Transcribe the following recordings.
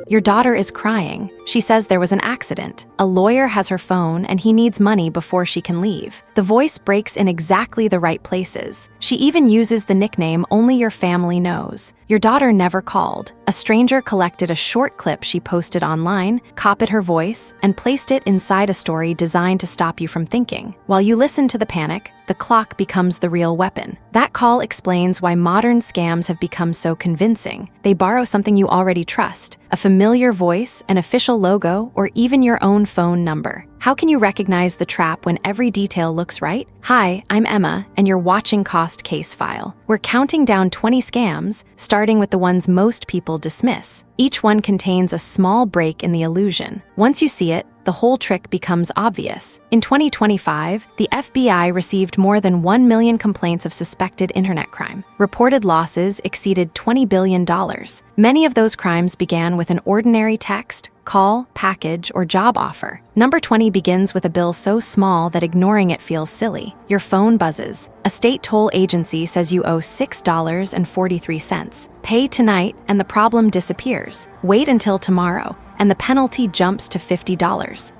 Your daughter is crying. She says there was an accident. A lawyer has her phone and he needs money before she can leave. The voice breaks in exactly the right places. She even uses the nickname only your family knows. Your daughter never called. A stranger collected a short clip she posted online, copied her voice, and placed it inside a story designed to stop you from thinking. While you listen to the panic, the clock becomes the real weapon. That call explains why modern scams have become so convincing. They borrow something you already trust, a familiar voice, an official logo, or even your own phone number. How can you recognize the trap when every detail looks right? Hi, I'm Emma, and you're watching Casefile. We're counting down 20 scams, starting with the ones most people dismiss. Each one contains a small break in the illusion. Once you see it, the whole trick becomes obvious. In 2025, the FBI received more than 1 million complaints of suspected internet crime. Reported losses exceeded $20 billion. Many of those crimes began with an ordinary text, call, package, or job offer. Number 20 begins with a bill so small that ignoring it feels silly. Your phone buzzes. A state toll agency says you owe $6.43. Pay tonight and the problem disappears. Wait until tomorrow, and the penalty jumps to $50.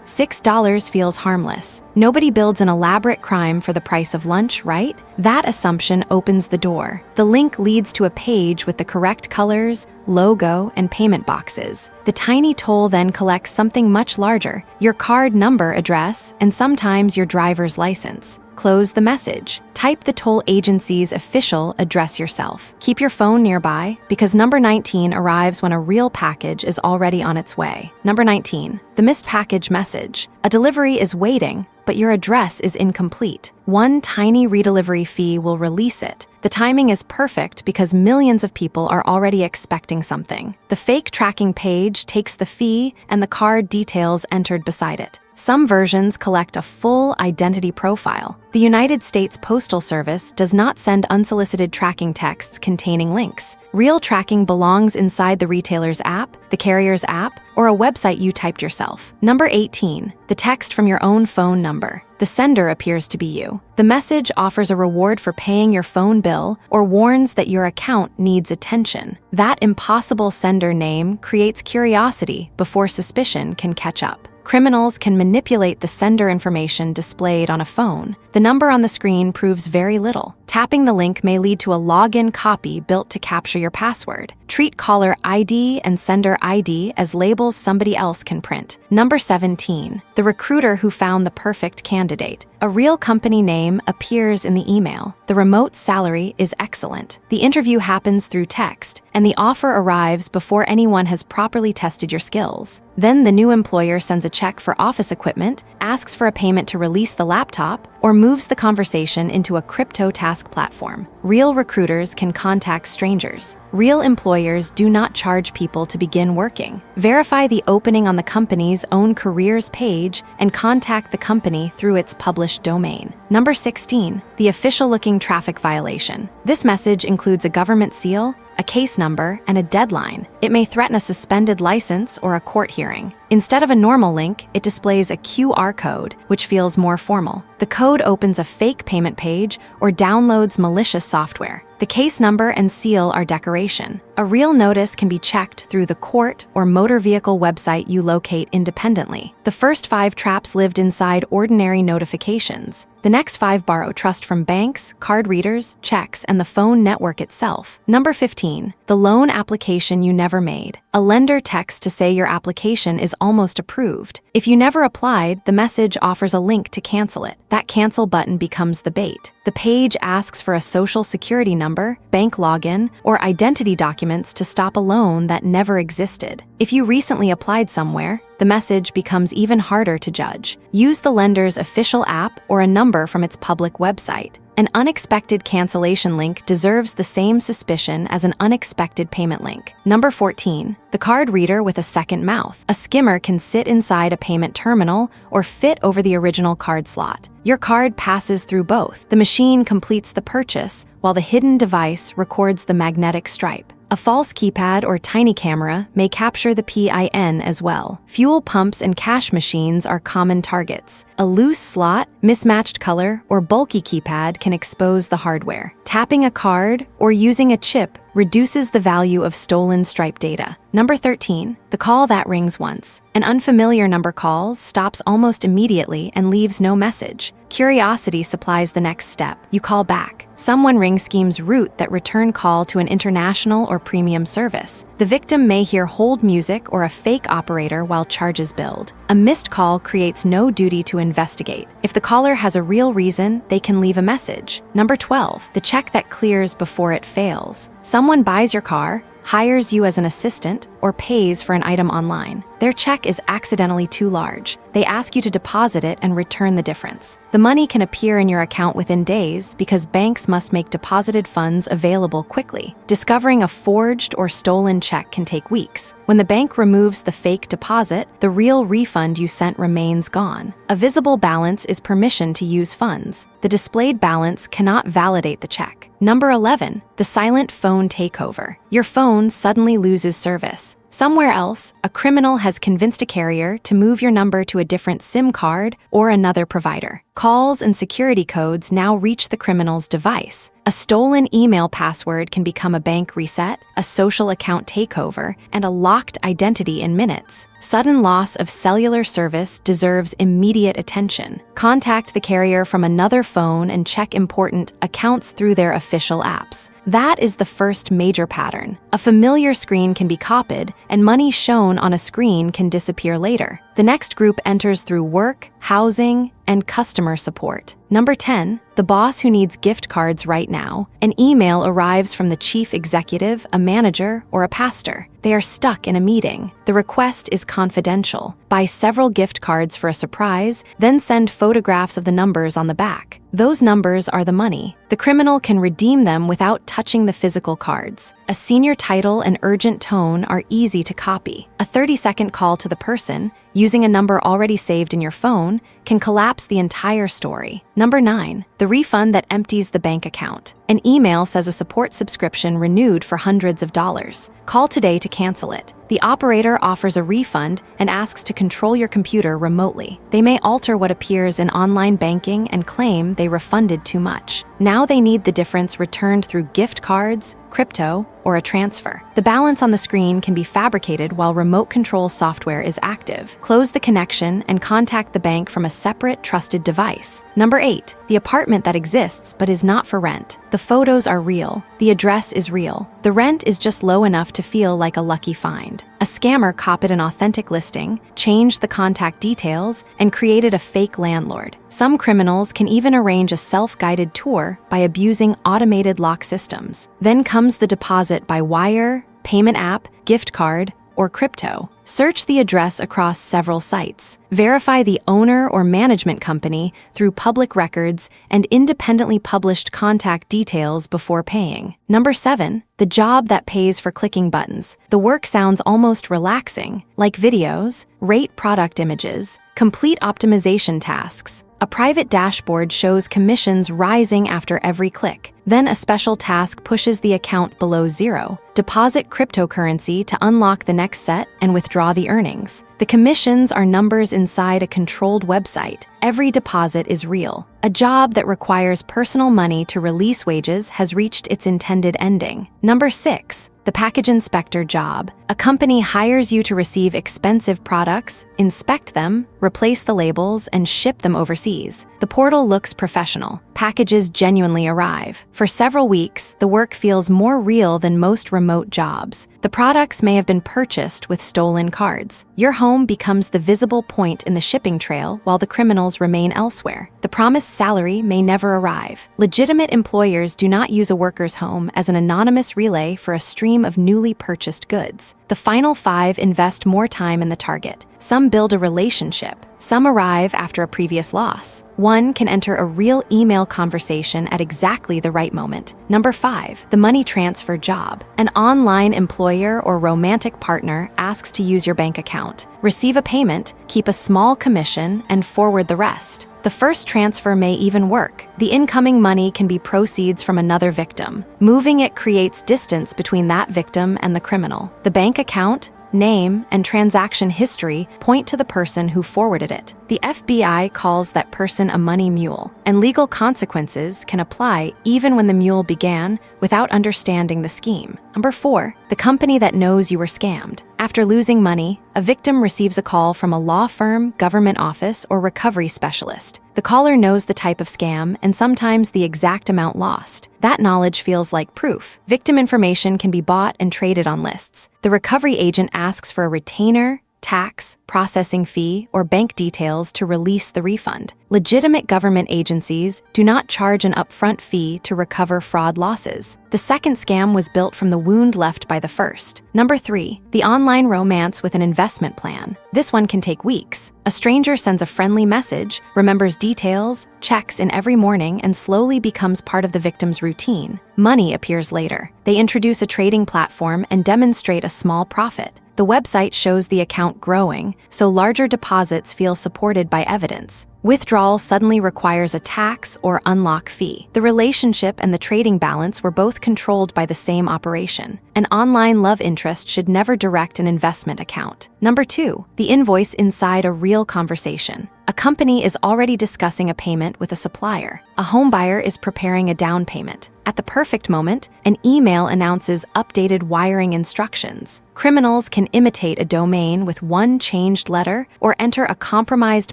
$6 feels harmless. Nobody builds an elaborate crime for the price of lunch, right? That assumption opens the door. The link leads to a page with the correct colors, logo, and payment boxes. The tiny toll then collects something much larger, your card number, address, and sometimes your driver's license. Close the message. Type the toll agency's official address yourself. Keep your phone nearby because number 19 arrives when a real package is already on its way. Number 19, the missed package message. A delivery is waiting, but your address is incomplete. One tiny redelivery fee will release it. The timing is perfect because millions of people are already expecting something. The fake tracking page takes the fee and the card details entered beside it. Some versions collect a full identity profile. The United States Postal Service does not send unsolicited tracking texts containing links. Real tracking belongs inside the retailer's app, the carrier's app, or a website you typed yourself. Number 18, the text from your own phone number. The sender appears to be you. The message offers a reward for paying your phone bill or warns that your account needs attention. That impossible sender name creates curiosity before suspicion can catch up. Criminals can manipulate the sender information displayed on a phone. The number on the screen proves very little. Tapping the link may lead to a login copy built to capture your password. Treat caller ID and sender ID as labels somebody else can print. Number 17, the recruiter who found the perfect candidate. A real company name appears in the email. The remote salary is excellent. The interview happens through text, and the offer arrives before anyone has properly tested your skills. Then the new employer sends a check for office equipment, asks for a payment to release the laptop, or moves the conversation into a crypto task platform. Real recruiters can contact strangers. Real employers do not charge people to begin working. Verify the opening on the company's own careers page and contact the company through its published domain. Number 16, the official-looking traffic violation. This message includes a government seal, a case number, and a deadline. It may threaten a suspended license or a court hearing. Instead of a normal link, it displays a QR code, which feels more formal. The code opens a fake payment page or downloads malicious software. The case number and seal are decoration. A real notice can be checked through the court or motor vehicle website you locate independently. The first 5 traps lived inside ordinary notifications. The next 5 borrow trust from banks, card readers, checks, and the phone network itself. Number 15, the loan application you never made. A lender texts to say your application is almost approved. If you never applied, the message offers a link to cancel it. That cancel button becomes the bait. The page asks for a social security number, bank login, or identity documents to stop a loan that never existed. If you recently applied somewhere, the message becomes even harder to judge. Use the lender's official app or a number from its public website. An unexpected cancellation link deserves the same suspicion as an unexpected payment link. Number 14, the card reader with a second mouth. A skimmer can sit inside a payment terminal or fit over the original card slot. Your card passes through both. The machine completes the purchase, while the hidden device records the magnetic stripe. A false keypad or tiny camera may capture the PIN as well. Fuel pumps and cash machines are common targets. A loose slot, mismatched color, or bulky keypad can expose the hardware. Tapping a card or using a chip reduces the value of stolen Stripe data. Number 13, the call that rings once. An unfamiliar number calls, stops almost immediately, and leaves no message. Curiosity supplies the next step. You call back. Someone ring schemes route that return call to an international or premium service. The victim may hear hold music or a fake operator while charges build. A missed call creates no duty to investigate. If the caller has a real reason, they can leave a message. Number 12, the check that clears before it fails. Someone buys your car, hires you as an assistant, or pays for an item online. Their check is accidentally too large. They ask you to deposit it and return the difference. The money can appear in your account within days because banks must make deposited funds available quickly. Discovering a forged or stolen check can take weeks. When the bank removes the fake deposit, the real refund you sent remains gone. A visible balance is permission to use funds. The displayed balance cannot validate the check. Number 11, the silent phone takeover. Your phone suddenly loses service. Somewhere else, a criminal has convinced a carrier to move your number to a different SIM card or another provider. Calls and security codes now reach the criminal's device. A stolen email password can become a bank reset, a social account takeover, and a locked identity in minutes. Sudden loss of cellular service deserves immediate attention. Contact the carrier from another phone and check important accounts through their official apps. That is the first major pattern. A familiar screen can be copied, and money shown on a screen can disappear later. The next group enters through work, housing, and customer support. Number 10, the boss who needs gift cards right now. An email arrives from the chief executive, a manager, or a pastor. They are stuck in a meeting. The request is confidential. Buy several gift cards for a surprise, then send photographs of the numbers on the back. Those numbers are the money. The criminal can redeem them without touching the physical cards. A senior title and urgent tone are easy to copy. A 30-second call to the person, using a number already saved in your phone, can collapse the entire story. Number 9, the refund that empties the bank account. An email says a support subscription renewed for hundreds of dollars. Call today to cancel it. The operator offers a refund and asks to control your computer remotely. They may alter what appears in online banking and claim they refunded too much. Now they need the difference returned through gift cards, crypto, or a transfer. The balance on the screen can be fabricated while remote control software is active. Close the connection and contact the bank from a separate, trusted device. Number 8, the apartment that exists but is not for rent. The photos are real. The address is real. The rent is just low enough to feel like a lucky find. A scammer copied an authentic listing, changed the contact details, and created a fake landlord. Some criminals can even arrange a self-guided tour by abusing automated lock systems. Then comes the deposit by wire, payment app, gift card, or crypto. Search the address across several sites. Verify the owner or management company through public records and independently published contact details before paying. Number 7, the job that pays for clicking buttons. The work sounds almost relaxing, like videos, rate product images, complete optimization tasks. A private dashboard shows commissions rising after every click. Then a special task pushes the account below zero. Deposit cryptocurrency to unlock the next set and withdraw the earnings. The commissions are numbers inside a controlled website. Every deposit is real. A job that requires personal money to release wages has reached its intended ending. Number 6, the package inspector job. A company hires you to receive expensive products, inspect them, replace the labels, and ship them overseas. The portal looks professional. Packages genuinely arrive. For several weeks, the work feels more real than most remote jobs. The products may have been purchased with stolen cards. Your home becomes the visible point in the shipping trail while the criminals remain elsewhere. The promised salary may never arrive. Legitimate employers do not use a worker's home as an anonymous relay for a stream of newly purchased goods. The final 5 invest more time in the target. Some build a relationship. Some arrive after a previous loss. One can enter a real email conversation at exactly the right moment. Number 5, the money transfer job. An online employer or romantic partner asks to use your bank account. Receive a payment, keep a small commission, and forward the rest. The first transfer may even work. The incoming money can be proceeds from another victim. Moving it creates distance between that victim and the criminal. The bank account, name, and transaction history point to the person who forwarded it. The FBI calls that person a money mule, and legal consequences can apply even when the mule began without understanding the scheme. Number 4, the company that knows you were scammed. After losing money, a victim receives a call from a law firm, government office, or recovery specialist. The caller knows the type of scam and sometimes the exact amount lost. That knowledge feels like proof. Victim information can be bought and traded on lists. The recovery agent asks for a retainer, tax, processing fee, or bank details to release the refund. Legitimate government agencies do not charge an upfront fee to recover fraud losses. The second scam was built from the wound left by the first. Number 3, the online romance with an investment plan. This one can take weeks. A stranger sends a friendly message, remembers details, checks in every morning, and slowly becomes part of the victim's routine. Money appears later. They introduce a trading platform and demonstrate a small profit. The website shows the account growing, so larger deposits feel supported by evidence. Withdrawal suddenly requires a tax or unlock fee. The relationship and the trading balance were both controlled by the same operation. An online love interest should never direct an investment account. Number 2, the invoice inside a real conversation. A company is already discussing a payment with a supplier. A home buyer is preparing a down payment. At the perfect moment, an email announces updated wiring instructions. Criminals can imitate a domain with one changed letter or enter a compromised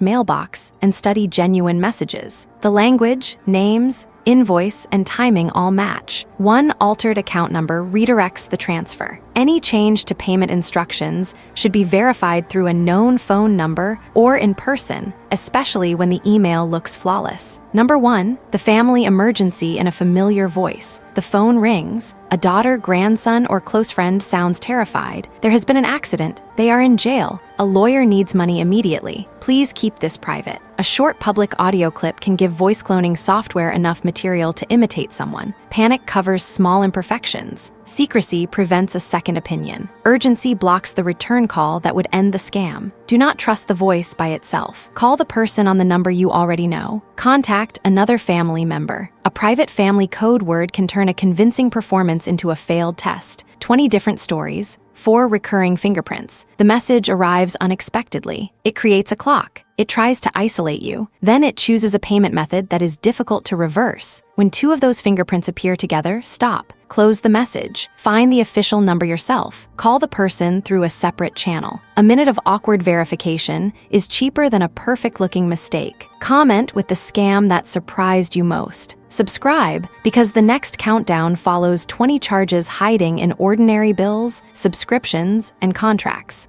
mailbox and study genuine messages. The language, names, invoice, and timing all match. One altered account number redirects the transfer. Any change to payment instructions should be verified through a known phone number or in person, especially when the email looks flawless. Number 1, the family emergency in a familiar voice. The phone rings. A daughter, grandson, or close friend sounds terrified. There has been an accident. They are in jail. A lawyer needs money immediately. Please keep this private. A short public audio clip can give voice cloning software enough material to imitate someone. Panic covers small imperfections. Secrecy prevents a second opinion. Urgency blocks the return call that would end the scam. Do not trust the voice by itself. Call the person on the number you already know. Contact another family member. A private family code word can turn a convincing performance into a failed test. 20 different stories, 4 recurring fingerprints. The message arrives unexpectedly. It creates a clock. It tries to isolate you. Then it chooses a payment method that is difficult to reverse. When 2 of those fingerprints appear together, stop. Close the message. Find the official number yourself. Call the person through a separate channel. A minute of awkward verification is cheaper than a perfect-looking mistake. Comment with the scam that surprised you most. Subscribe, because the next countdown follows 20 charges hiding in ordinary bills, subscriptions, and contracts.